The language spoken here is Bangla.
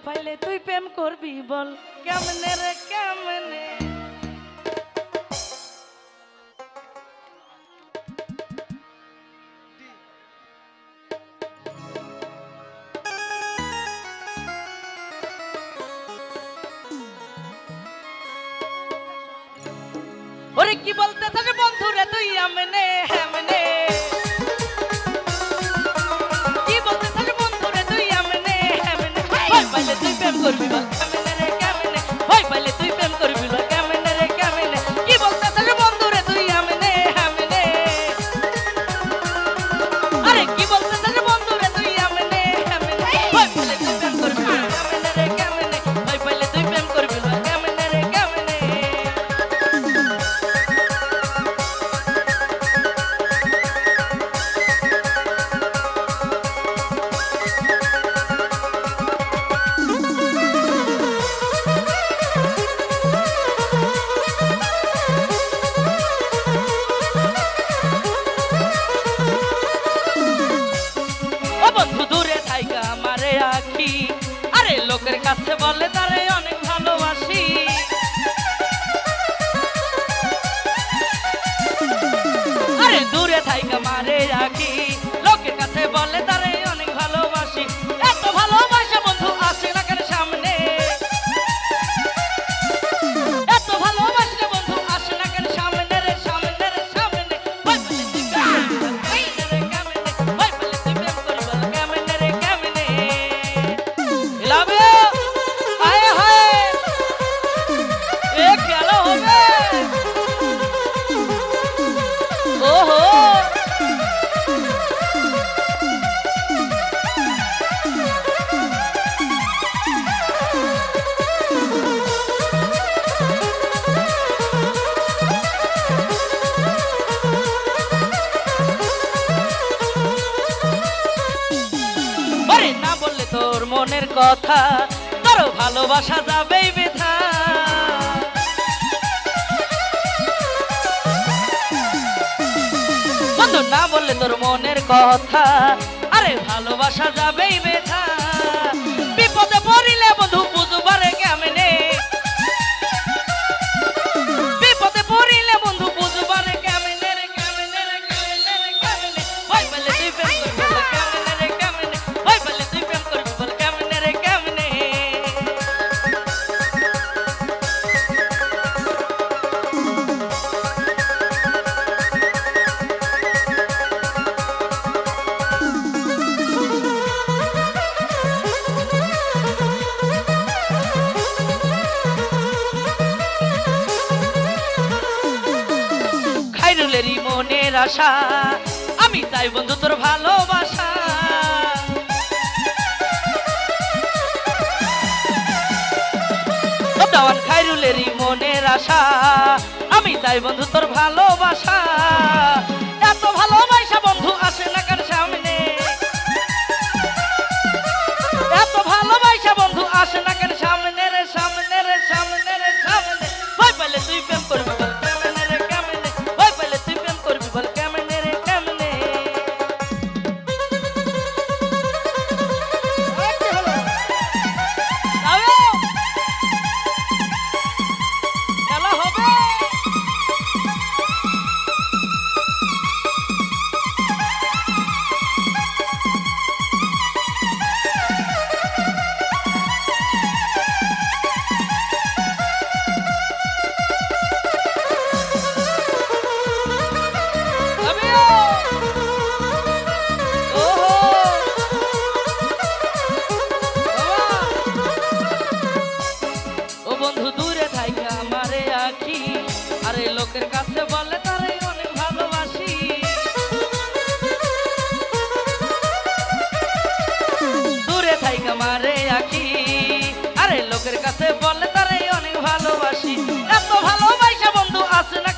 পাইলে তুই প্রেম করবি বল কেমনে রে কেমনে। ওরে কি বলতে চাস বন্ধু রে তুই আমনে হেমনে, কি বলতে চাস বন্ধু রে তুই আমনে হেমনে। ভয় পাইলে তুই প্রেম করবি বল কেমনে রে কেমনে, ভয় পাইলে তুই প্রেম করবি বল কেমনে রে কেমনে। কি বলতে চাস বন্ধু রে তুই আমনে হেমনে, আরে কি বলতে চাস বন্ধু রে তুই আমনে হেমনে। ভয় পাইলে তুই প্রেম করবি বল কেমনে রে কেমনে, ভয় পাইলে তুই প্রেম করবি বল কেমনে রে কেমনে। আরে লোকের কাছে বলে তারে অনেক ভালোবাসি, আরে দূরে থাইকা মারে রাখি, লোকের কাছে বলে তারে অনেক ভালোবাসি। এত ভালোবাসা বন্ধু আসে না কেন সামনে, এত ভালোবাসা বন্ধু আসে না কেন সামনে রে সামনে রে সামনে। ভয় পেলে তুই কেমনে রে কেমনে, ভয় পেলে তুই প্রেম করবি বল কেমনে রে কেমনে। আয় হায় এ কেন হবে ওহো। না বললে তোর মনের কথা তোর ভালোবাসা যাবেই বেথা, বন্ধু না বললে তোর মনের কথা আরে ভালোবাসা যাবেই বেথা। বিপদে পড়িলে বন্ধু বুঝবারে কেমনে, বিপদে পড়িলে বন্ধু বুঝবারে কেমনে রে কেমনে রে কেমনে রে কেমনে। ভয় পেলে তুই প্রেম করবি বল কেমনে রে কেমনে, ভয় পেলে তুই প্রেম করবি বল কেমনে রে কেমনে। খাইরুলেরই মনের আশা আমি তাই বন্ধু তোর ভালোবাসা, দেওয়ান খাইরুলেরই মনের আশা আমি তাই বন্ধু তোর ভালোবাসা। এত ভালোবাসা বন্ধু আসে না কার সামনে, এত ভালোবাসা বন্ধু আসে না কার সামনে রে সামনে রে সামনে রে সামনে। ভয় পাইলে তুই প্রেম করবি বল কেমনে রে কেমনে, ভয় পাইলে তুই প্রেম করবি বল কেমনে রে কেমনে। খেলা হবে আরে লোকের কাছে বলে তারে অনেক ভালোবাসি, দূরে থাইকা মারে আখি, আরে লোকের কাছে বলে তারে অনেক ভালোবাসি। এত ভালোবাসা বন্ধু আসে না